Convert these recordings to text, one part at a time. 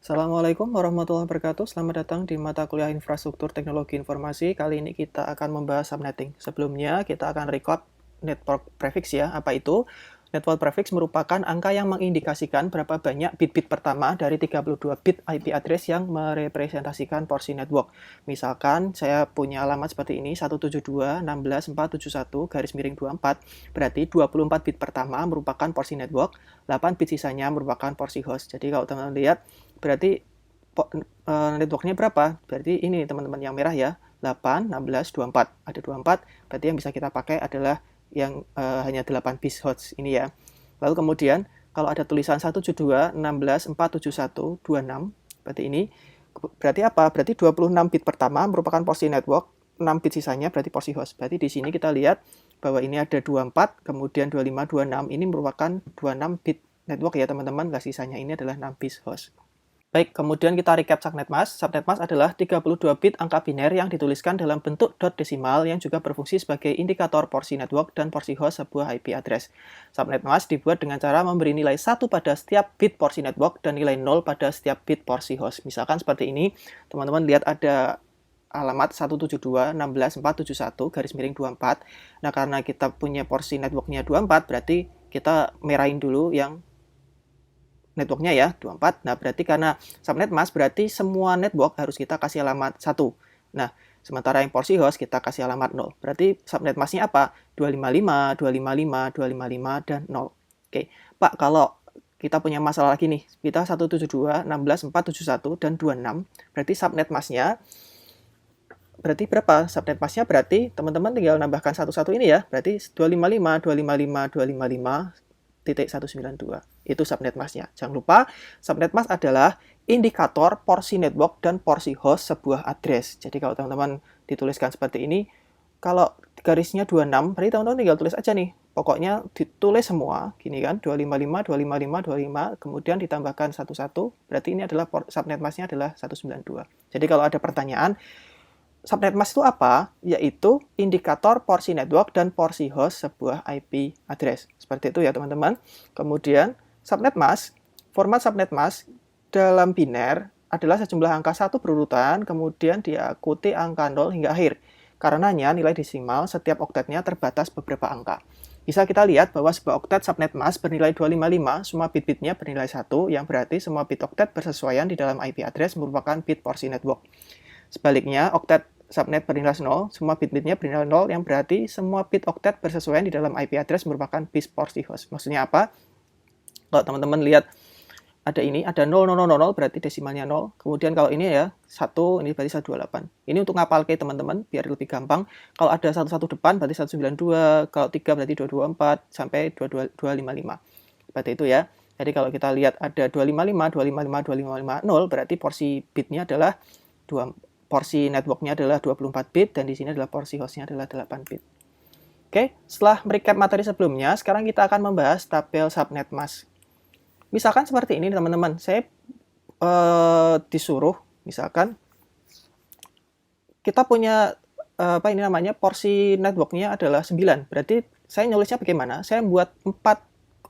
Assalamualaikum warahmatullahi wabarakatuh. Selamat datang di mata kuliah Infrastruktur Teknologi Informasi. Kali ini kita akan membahas subnetting. Sebelumnya kita akan record network prefix ya. Apa itu? Network prefix merupakan angka yang mengindikasikan berapa banyak bit-bit pertama dari 32 bit IP address yang merepresentasikan porsi network. Misalkan saya punya alamat seperti ini 172.16.471 berarti 24 bit pertama merupakan porsi network, 8 bit sisanya merupakan porsi host. Jadi kalau teman-teman lihat berarti networknya berapa? Berarti ini teman-teman yang merah ya, 8, 16, 24. Ada 24, berarti yang bisa kita pakai adalah yang hanya 8 bit host ini ya. Lalu kemudian kalau ada tulisan 172.16.471.26, berarti ini berarti apa? Berarti 26 bit pertama merupakan porsi network, 6 bit sisanya berarti porsi host. Berarti di sini kita lihat bahwa ini ada 24, kemudian 25, 26. Ini merupakan 26 bit network ya teman-teman. Nah, sisanya ini adalah 6 bit host. Baik, kemudian kita recap subnet mask. Subnet mask adalah 32 bit angka biner yang dituliskan dalam bentuk dot desimal yang juga berfungsi sebagai indikator porsi network dan porsi host sebuah IP address. Subnet mask dibuat dengan cara memberi nilai 1 pada setiap bit porsi network dan nilai 0 pada setiap bit porsi host. Misalkan seperti ini, teman-teman lihat ada alamat 172.16.471/24. Nah, karena kita punya porsi networknya 24, berarti kita merahin dulu yang networknya ya, 24. Nah, berarti karena subnet mask berarti semua network harus kita kasih alamat 1. Nah, sementara yang porsi host kita kasih alamat 0. Berarti subnet masknya apa? 255, 255, 255, dan 0. Oke, Pak, kalau kita punya masalah lagi nih, kita 172.16.471 dan 26, berarti subnet masknya berarti berapa? Subnet masknya berarti teman-teman tinggal nambahkan satu-satu ini ya, berarti 255, 255, 255, 192. Itu subnet masknya. Jangan lupa, subnet mask adalah indikator porsi network dan porsi host sebuah address. Jadi kalau teman-teman dituliskan seperti ini, kalau garisnya 26, berarti teman-teman tinggal tulis aja nih. Pokoknya ditulis semua, gini kan, 255, 255, 25, kemudian ditambahkan satu-satu, berarti ini adalah subnet masknya adalah 192. Jadi kalau ada pertanyaan, subnet mask itu apa? Yaitu indikator porsi network dan porsi host sebuah IP address. Seperti itu ya teman-teman. Kemudian subnet mask, format subnet mask dalam biner adalah sejumlah angka 1 berurutan, kemudian diikuti angka 0 hingga akhir. Karenanya nilai desimal setiap oktetnya terbatas beberapa angka. Bisa kita lihat bahwa sebuah oktet subnet mask bernilai 255, semua bit-bitnya bernilai 1, yang berarti semua bit oktet bersesuaian di dalam IP address merupakan bit porsi network. Sebaliknya, oktet subnet bernilai 0, semua bit-bitnya bernilai 0, yang berarti semua bit oktet bersesuaian di dalam IP address merupakan bit porsi host. Maksudnya apa? Kalau teman-teman lihat ada ini, ada 00000, berarti desimalnya 0. Kemudian kalau ini ya, 1, ini berarti 128. Ini untuk ngapal ke teman-teman, biar lebih gampang. Kalau ada 11 depan, berarti 192. Kalau 3, berarti 224, sampai 255. Seperti itu ya. Jadi kalau kita lihat ada 255, 255, 255, 0, berarti porsi bitnya adalah porsi networknya adalah 24 bit, dan di sini adalah porsi hostnya adalah 8 bit. Oke, setelah merecap materi sebelumnya, sekarang kita akan membahas tabel subnet mask. Misalkan seperti ini teman-teman, saya disuruh, misalkan kita punya porsi networknya adalah 9. Berarti saya nulisnya bagaimana? Saya buat 4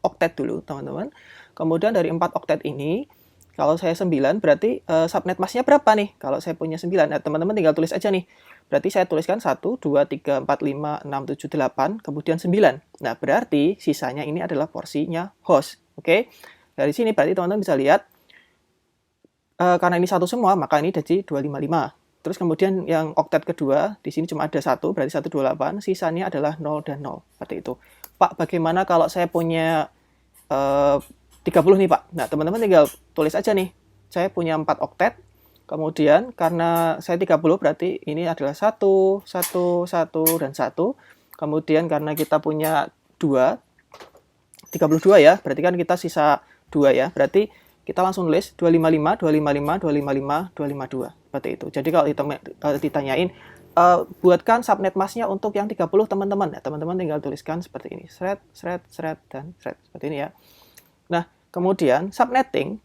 oktet dulu teman-teman. Kemudian dari 4 oktet ini, kalau saya 9, berarti subnet masknya berapa nih? Kalau saya punya 9, nah teman-teman tinggal tulis aja nih. Berarti saya tuliskan 1, 2, 3, 4, 5, 6, 7, 8, kemudian 9. Nah, berarti sisanya ini adalah porsinya host. Oke? Dari sini berarti teman-teman bisa lihat, karena ini satu semua, maka ini jadi 255. Terus kemudian yang oktet kedua, di sini cuma ada 1, berarti 128, sisanya adalah 0 dan 0. Seperti itu. Pak, bagaimana kalau saya punya 30 nih Pak. Nah, teman-teman tinggal tulis aja nih. Saya punya 4 oktet. Kemudian karena saya 30 berarti ini adalah 1, 1, 1, dan 1. Kemudian karena kita punya 2, 32 ya. Berarti kan kita sisa 2 ya. Berarti kita langsung tulis 255, 255, 255, 252. Seperti itu. Jadi kalau ditanyain, buatkan subnet masknya untuk yang 30 teman-teman. Nah, teman-teman tinggal tuliskan seperti ini. Thread, thread, thread, dan thread. Seperti ini ya. Nah, kemudian subnetting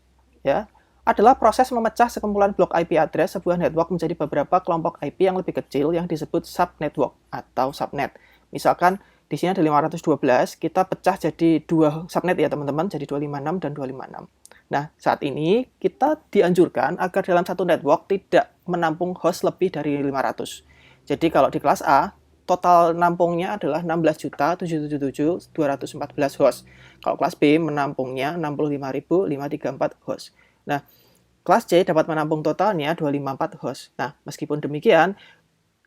ya adalah proses memecah sekumpulan blok IP address sebuah network menjadi beberapa kelompok IP yang lebih kecil yang disebut subnetwork atau subnet. Misalkan di sini ada 512, kita pecah jadi 2 subnet ya teman-teman, jadi 256 dan 256. Nah, saat ini kita dianjurkan agar dalam satu network tidak menampung host lebih dari 500. Jadi kalau di kelas A, total nampungnya adalah 16.777.214 host. Kalau kelas B menampungnya 65.534 host. Nah, kelas C dapat menampung totalnya 254 host. Nah, meskipun demikian,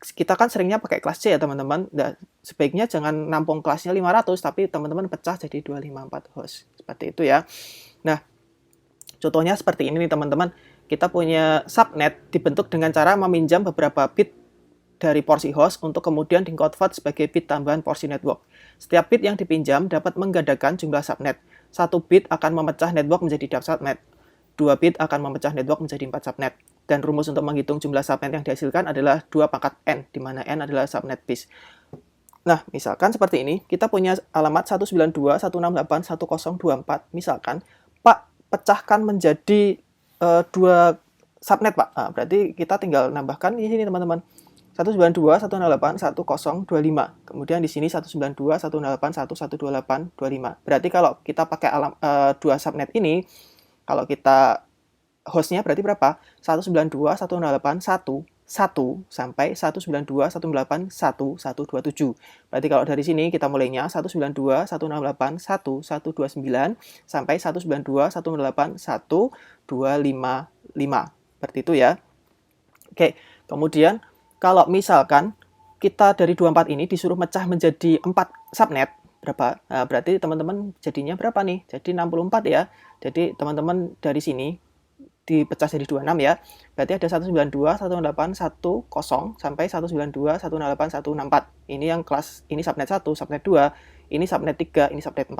kita kan seringnya pakai kelas C ya teman-teman. Nah, sebaiknya jangan nampung kelasnya 500, tapi teman-teman pecah jadi 254 host. Seperti itu ya. Nah, contohnya seperti ini nih teman-teman. Kita punya subnet dibentuk dengan cara meminjam beberapa bit dari porsi host untuk kemudian di-convert sebagai bit tambahan porsi network. Setiap bit yang dipinjam dapat menggandakan jumlah subnet. 1 bit akan memecah network menjadi dark subnet. 2 bit akan memecah network menjadi 4 subnet. Dan rumus untuk menghitung jumlah subnet yang dihasilkan adalah 2 pangkat n, di mana n adalah subnet base. Nah, misalkan seperti ini, kita punya alamat 192.168.1024. Misalkan, Pak, pecahkan menjadi 2 subnet, Pak. Nah, berarti kita tinggal nambahkan di sini, teman-teman. 192.168.1025. Kemudian di sini 192.168.128.25. Berarti kalau kita pakai 2 subnet ini, kalau kita hostnya berarti berapa? 192.168.1 sampai 192.168.1127. Berarti kalau dari sini kita mulainya 192.168.1129 sampai 192.168.125. Seperti itu ya. Oke, kemudian kalau misalkan kita dari 24 ini disuruh mecah menjadi 4 subnet, berapa? Nah, berarti teman-teman jadinya berapa nih? Jadi 64 ya. Jadi teman-teman dari sini dipecah jadi 26 ya. Berarti ada 192.168.10 sampai 192.168.164. Ini yang kelas, ini subnet 1, subnet 2, ini subnet 3, ini subnet 4.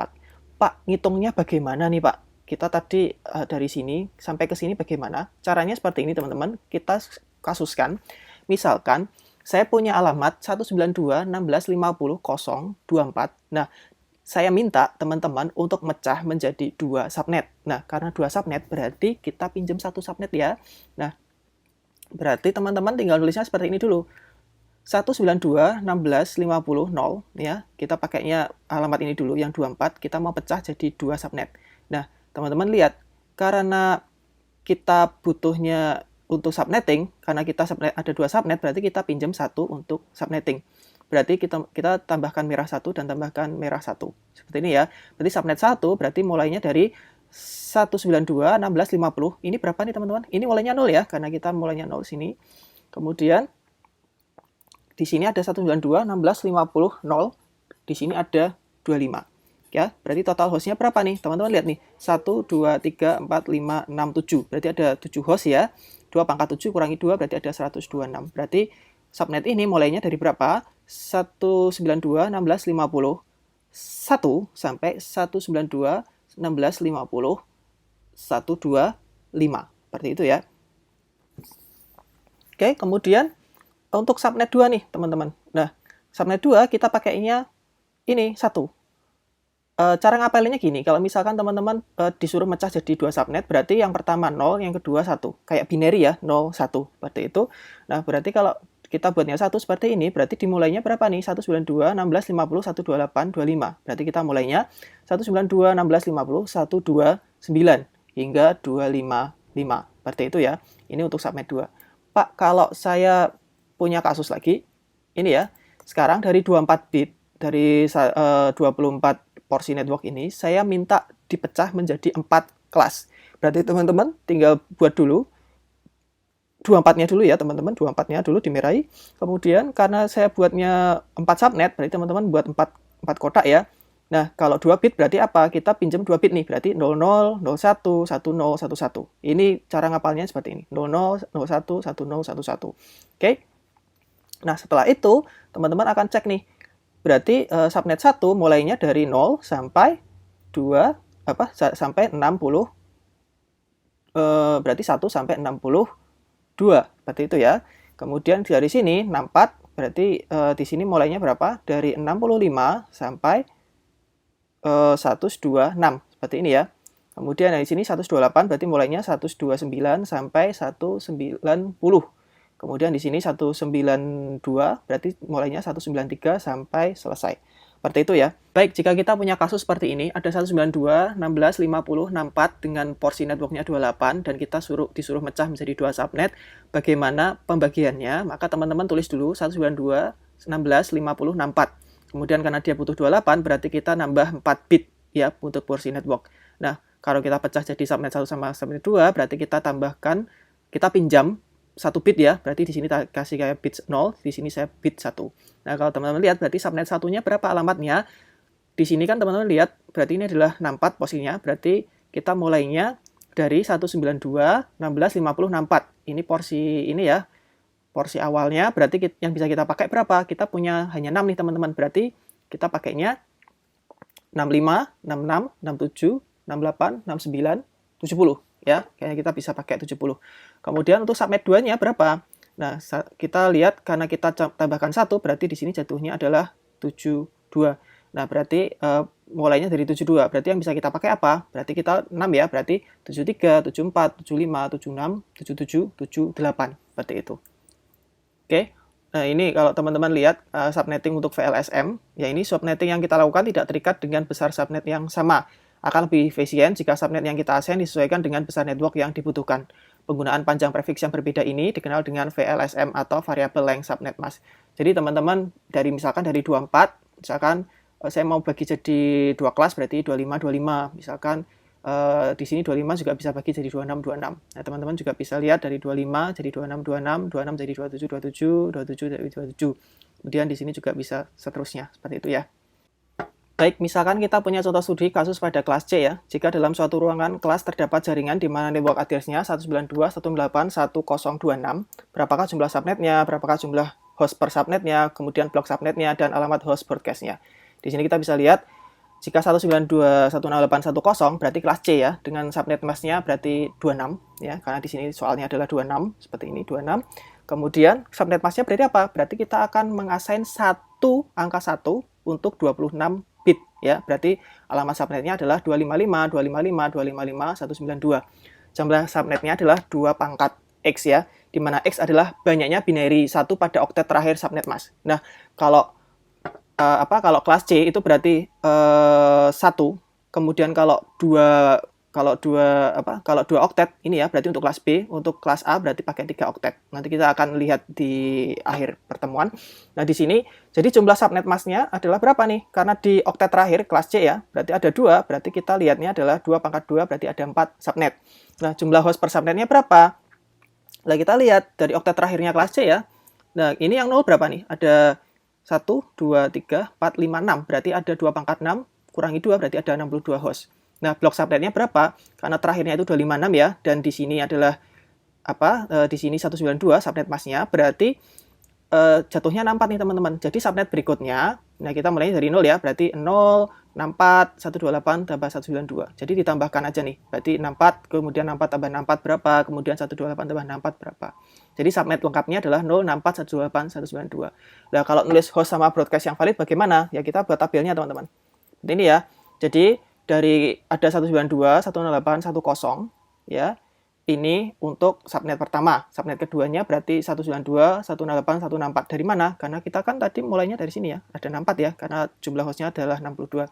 Pak, ngitungnya bagaimana nih Pak? Kita tadi dari sini sampai ke sini bagaimana? Caranya seperti ini teman-teman. Kita kasuskan. Misalkan saya punya alamat 192.1650.024. Nah, saya minta teman-teman untuk mecah menjadi 2 subnet. Nah, karena 2 subnet berarti kita pinjam 1 subnet ya. Nah, berarti teman-teman tinggal nulisnya seperti ini dulu. 192.1650.0 ya. Kita pakainya alamat ini dulu yang 24, kita mau pecah jadi 2 subnet. Nah, teman-teman lihat, karena kita butuhnya untuk subnetting, karena kita ada 2 subnet, berarti kita pinjam 1 untuk subnetting. Berarti kita tambahkan merah 1 dan tambahkan merah 1. Seperti ini ya. Berarti subnet 1 berarti mulainya dari 192.1650. Ini berapa nih teman-teman? Ini mulainya 0 ya, karena kita mulainya 0 sini. Kemudian di sini ada 192.1650.0. Di sini ada 25. Ya, berarti total hostnya berapa nih? Teman-teman lihat nih. 1, 2, 3, 4, 5, 6, 7. Berarti ada 7 host ya. 2 pangkat 7 kurangi 2 berarti ada 126. Berarti subnet ini mulainya dari berapa? 192.1650.1 sampai 192.1650.125. Seperti itu ya. Oke, kemudian untuk subnet 2 nih, teman-teman. Nah, subnet 2 kita pakainya ini 1. Cara ngapalinnya gini, kalau misalkan teman-teman disuruh mecah jadi 2 subnet, berarti yang pertama 0, yang kedua 1. Kayak binary ya, 0, 1. Seperti itu. Nah, berarti kalau kita buatnya 1 seperti ini, berarti dimulainya berapa nih? 192.1650.128.25. Berarti kita mulainya 192.1650.129 hingga 255. Seperti itu ya. Ini untuk subnet 2. Pak, kalau saya punya kasus lagi, ini ya. Sekarang dari 24 bit, dari 24 porsi network ini, saya minta dipecah menjadi 4 kelas. Berarti teman-teman tinggal buat dulu 24-nya dulu ya teman-teman, 24-nya dulu dimerahi. Kemudian karena saya buatnya 4 subnet, berarti teman-teman buat 4 kotak ya. Nah, kalau 2 bit berarti apa? Kita pinjam 2 bit nih, berarti 00, 01, 10, 11. Ini cara ngapalnya seperti ini. 00, 01, 10, 11. Oke. Nah, setelah itu teman-teman akan cek nih. Berarti subnet 1 mulainya dari 0 sampai 2 sampai 60. Berarti 1 sampai 62 seperti itu ya. Kemudian dari sini 64 berarti di sini mulainya berapa? Dari 65 sampai 126 seperti ini ya. Kemudian dari sini 128 berarti mulainya 129 sampai 190. Kemudian di sini 192 berarti mulainya 193 sampai selesai. Seperti itu ya. Baik, jika kita punya kasus seperti ini, ada 192, 16, 50, 64 dengan porsi networknya 28 dan kita disuruh mecah menjadi 2 subnet, bagaimana pembagiannya? Maka teman-teman tulis dulu 192, 16, 50, 64. Kemudian karena dia butuh 28, berarti kita nambah 4 bit ya untuk porsi network. Nah, kalau kita pecah jadi subnet 1 sama subnet 2, berarti kita tambahkan, kita pinjam 1 bit ya, berarti di sini kasih kayak bit 0, di sini saya bit 1. Nah, kalau teman-teman lihat berarti subnet satunya berapa alamatnya? Di sini kan teman-teman lihat, berarti ini adalah 64 posisinya, berarti kita mulainya dari 192, 16, 50, 64. Ini porsi ini ya, porsi awalnya, berarti yang bisa kita pakai berapa? Kita punya hanya 6 nih teman-teman, berarti kita pakainya 65, 66, 67, 68, 69, 70 ya, kayaknya kita bisa pakai 70. Kemudian untuk subnet 2-nya berapa? Nah, kita lihat karena kita tambahkan 1, berarti di sini jatuhnya adalah 72. Nah, berarti mulainya dari 72. Berarti yang bisa kita pakai apa? Berarti kita 6 ya, berarti 73, 74, 75, 76, 77, 78. Seperti itu. Oke. Nah, ini kalau teman-teman lihat subnetting untuk VLSM, ya ini subnetting yang kita lakukan tidak terikat dengan besar subnet yang sama. Akan lebih efisien jika subnet yang kita assign disesuaikan dengan besar network yang dibutuhkan. Penggunaan panjang prefix yang berbeda ini dikenal dengan VLSM atau Variable Length Subnet Mask. Jadi teman-teman misalkan dari 24, misalkan saya mau bagi jadi 2 kelas berarti 25, 25. Misalkan di sini 25 juga bisa bagi jadi 26, 26. Nah, teman-teman juga bisa lihat dari 25 jadi 26, 26, 26 jadi 27, 27, 27 jadi 27. Kemudian di sini juga bisa seterusnya, seperti itu ya. Baik, misalkan kita punya contoh studi kasus pada kelas C ya. Jika dalam suatu ruangan kelas terdapat jaringan di mana network address-nya 192.168.1026, berapakah jumlah subnetnya, berapakah jumlah host per subnetnya, kemudian blok subnetnya, dan alamat host broadcast-nya. Di sini kita bisa lihat, jika 192.168.10 berarti kelas C ya, dengan subnet mask-nya berarti 26 ya, karena di sini soalnya adalah 26, seperti ini 26. Kemudian subnet mask-nya berarti apa? Berarti kita akan mengassign angka 1 untuk 26 bit ya. Berarti alamat subnetnya adalah 255, 255, 255, 192. Jumlah subnetnya adalah 2 pangkat X ya, di mana X adalah banyaknya binary 1 pada oktet terakhir subnet mask. Nah, kalau kelas C itu berarti 1, kemudian kalau dua oktet ini ya berarti untuk kelas B, untuk kelas A berarti pakai 3 oktet. Nanti kita akan lihat di akhir pertemuan. Nah, di sini jadi jumlah subnet mask-nya adalah berapa nih? Karena di oktet terakhir kelas C ya, berarti ada 2, berarti kita lihatnya adalah 2 pangkat 2 berarti ada 4 subnet. Nah, jumlah host per subnetnya berapa? Nah, kita lihat dari oktet terakhirnya kelas C ya. Nah, ini yang 0 berapa nih? Ada 1, 2, 3, 4, 5, 6. Berarti ada 2 pangkat 6, kurangi 2 berarti ada 62 host. Nah, blok subnetnya berapa? Karena terakhirnya itu 256 ya, dan di sini adalah di sini 192 subnet mask-nya, berarti jatuhnya 64 nih teman-teman. Jadi subnet berikutnya, nah kita mulainya dari 0 ya, berarti 0, 64, 128 tambah 192. Jadi ditambahkan aja nih, berarti 64, kemudian 64 tambah 64 berapa, kemudian 128 tambah 64 berapa. Jadi subnet lengkapnya adalah 064 128 192. Nah, kalau nulis host sama broadcast yang valid bagaimana? Ya kita buat tabelnya teman-teman. Ini ya. Jadi dari ada 192 108 10 ya. Ini untuk subnet pertama. Subnet keduanya berarti 192 108 164. Dari mana? Karena kita kan tadi mulainya dari sini ya. Ada 64 ya, karena jumlah hostnya adalah 62.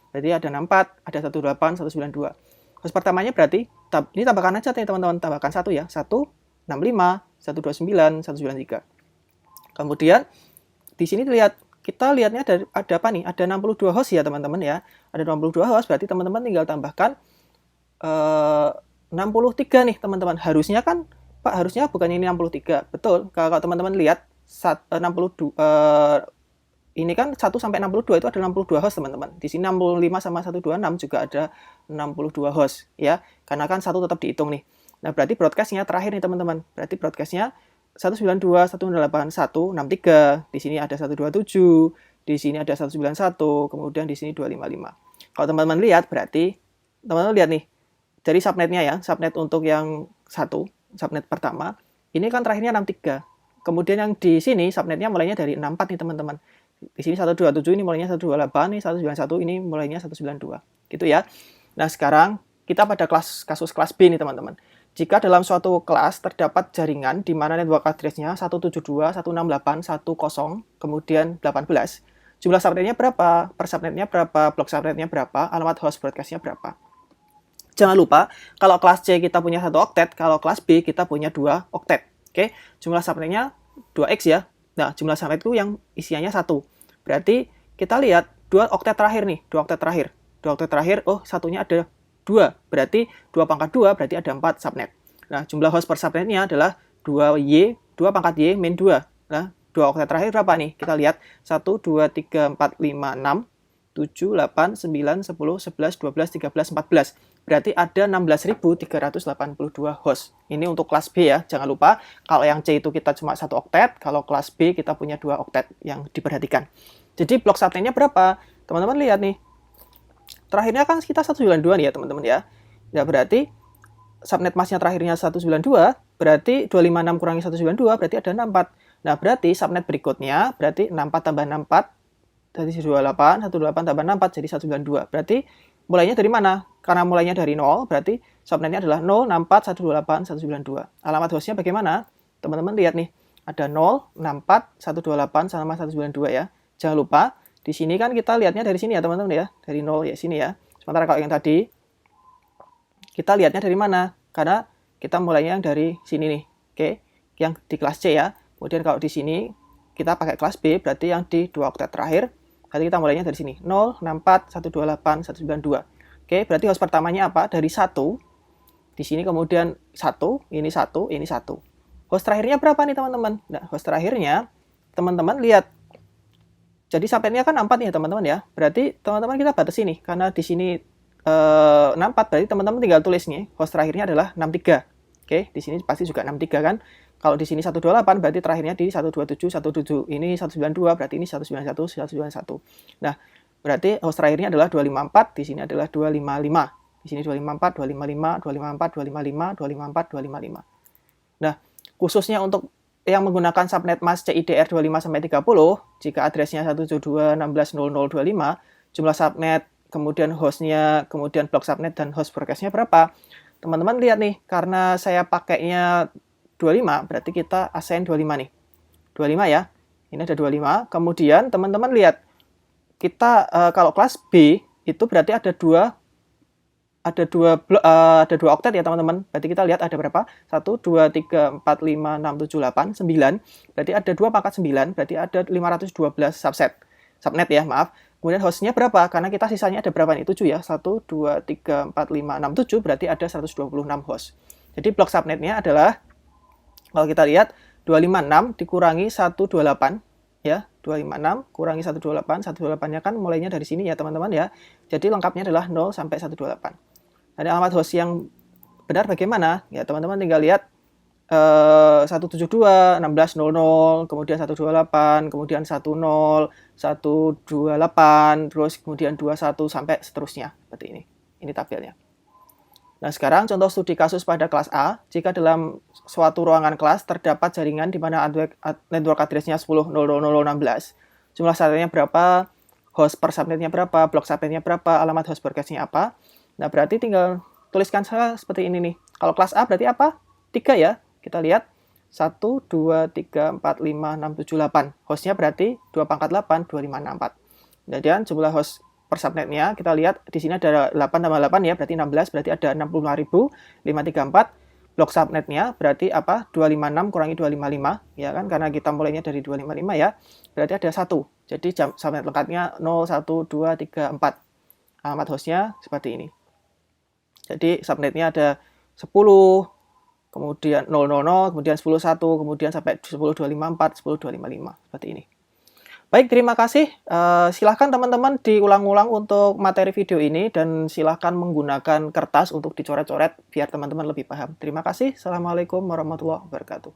Berarti ada 64, ada 108 192. Host pertamanya berarti ini tambahkan aja nih teman-teman, tambahkan 1 ya. 165 129 193. Kemudian di sini kita lihatnya ada apa nih? Ada 62 host ya teman-teman ya. Ada 62 host, berarti teman-teman tinggal tambahkan 63 nih teman-teman. Harusnya kan, Pak, harusnya bukan ini 63. Betul, kalau teman-teman lihat 62, ini kan 1 sampai 62 itu ada 62 host teman-teman. Di sini 65 sama 126 juga ada 62 host ya. Karena kan 1 tetap dihitung nih. Nah, berarti broadcast-nya terakhir nih teman-teman. Berarti broadcast-nya 192, 108, 163. Di sini ada 127, di sini ada 191, kemudian di sini 255. Kalau teman-teman lihat, berarti teman-teman lihat nih, dari subnetnya ya, subnet untuk yang 1, subnet pertama, ini kan terakhirnya 63. Kemudian yang di sini subnetnya mulainya dari 64 nih teman-teman. Di sini 127, ini mulainya 128, nih 191, ini mulainya 192. Gitu ya. Nah, sekarang kita pada kasus kelas B nih teman-teman. Jika dalam suatu kelas terdapat jaringan di mana network address-nya 172.168.10, kemudian 18, jumlah subnetnya berapa, per subnetnya berapa, blok subnetnya berapa, alamat host broadcastnya berapa. Jangan lupa, kalau kelas C kita punya 1 oktet, kalau kelas B kita punya 2 oktet. Oke, jumlah subnetnya 2X ya. Nah, jumlah subnet itu yang isiannya 1. Berarti kita lihat 2 oktet terakhir nih, 2 oktet terakhir. 2 oktet terakhir, oh satunya ada 2. Berarti 2 pangkat 2 berarti ada 4 subnet. Nah, jumlah host per subnetnya adalah 2Y, 2 pangkat Y min 2. Nah, 2 oktet terakhir berapa nih? Kita lihat 1, 2, 3, 4, 5, 6, 7, 8, 9, 10, 11, 12, 13, 14. Berarti ada 16.382 host. Ini untuk kelas B ya. Jangan lupa, kalau yang C itu kita cuma 1 oktet, kalau kelas B kita punya 2 oktet yang diperhatikan. Jadi blok subnetnya berapa? Teman-teman lihat nih. Terakhirnya kan kita 192 nih ya teman-teman ya. Ya berarti subnet masnya terakhirnya 192, berarti 256 kurangi 192 berarti ada 64. Nah, berarti subnet berikutnya berarti 64 tambah 64 dari 128, 128 tambah 64 jadi 192. Berarti mulainya dari mana? Karena mulainya dari 0, berarti subnetnya adalah 0, 64, 128, 192. Alamat hostnya bagaimana? Teman-teman lihat nih, ada 0, 64, 128 sama 192 ya. Jangan lupa, di sini kan kita lihatnya dari sini ya teman-teman ya, dari 0 ya sini ya. Sementara kalau yang tadi, kita lihatnya dari mana? Karena kita mulainya yang dari sini nih, oke? Yang di kelas C ya. Kemudian kalau di sini, kita pakai kelas B, berarti yang di 2 oktet terakhir. Berarti kita mulainya dari sini, 0, 64, 128, 192. Oke, berarti host pertamanya apa? Dari 1, di sini kemudian 1, ini 1, ini 1. Host terakhirnya berapa nih teman-teman? Nah, host terakhirnya, teman-teman lihat. Jadi subnetnya kan 64 nih ya teman-teman ya. Berarti teman-teman kita batasi nih, karena di sini 64, berarti teman-teman tinggal tulis nih, host terakhirnya adalah 63. Oke, di sini pasti juga 63 kan. Kalau di sini 128, berarti terakhirnya di 127, 17. Ini 192, berarti ini 191, 191. Nah, berarti host terakhirnya adalah 254, di sini adalah 255. Di sini 254, 255, 254, 255, 254, 255. Nah, khususnya untuk yang menggunakan subnet mas CIDR 25-30, jika addressnya 172.16.0025, jumlah subnet, kemudian hostnya, kemudian blok subnet, dan host broadcastnya berapa? Teman-teman lihat nih, karena saya pakainya 25, berarti kita assign 25 nih. 25 ya, ini ada 25. Kemudian teman-teman lihat, kita kalau kelas B itu berarti ada dua oktet ya teman-teman. Berarti kita lihat ada berapa? 1, 2, 3, 4, 5, 6, 7, 8, 9. Berarti ada 2 pangkat 9, berarti ada 512 subnet ya, maaf. Kemudian hostnya berapa? Karena kita sisanya ada berapa nih? 7 ya. 1, 2, 3, 4, 5, 6, 7, berarti ada 126 host. Jadi blok subnetnya adalah, kalau kita lihat, 256 dikurangi 128, ya, 256 kurangi 128, 128-nya kan mulainya dari sini ya teman-teman ya. Jadi lengkapnya adalah 0 sampai 128. Ada alamat host yang benar bagaimana? Ya teman-teman tinggal lihat 172, 1600, kemudian 128, kemudian 10, 128, terus kemudian 21 sampai seterusnya seperti ini. Ini tabelnya. Nah, sekarang contoh studi kasus pada kelas A. Jika dalam suatu ruangan kelas terdapat jaringan di mana network address-nya 10.0.0.16, jumlah subnetnya berapa, host per subnetnya berapa, blok subnetnya berapa, alamat host broadcast-nya apa. Nah, berarti tinggal tuliskan saja seperti ini nih. Kalau kelas A berarti apa? 3 ya. Kita lihat 1, 2, 3, 4, 5, 6, 7, 8. Hostnya berarti 2 pangkat 8, 2564. Kemudian jumlah host per subnetnya, kita lihat di sini ada 8 tambah 8 ya, berarti 16, berarti ada 65.534. Blok subnetnya berarti apa? 256 kurangi 255, ya kan? Karena kita mulainya dari 255 ya, berarti ada 1. Jadi subnet lengkapnya 0, 1, 2, 3, 4. Alamat hostnya seperti ini. Jadi subnetnya ada 10, kemudian 000, kemudian 10.1, kemudian sampai 10.254, 10.255, seperti ini. Baik, terima kasih. Silahkan teman-teman diulang-ulang untuk materi video ini dan silahkan menggunakan kertas untuk dicoret-coret biar teman-teman lebih paham. Terima kasih. Assalamualaikum warahmatullahi wabarakatuh.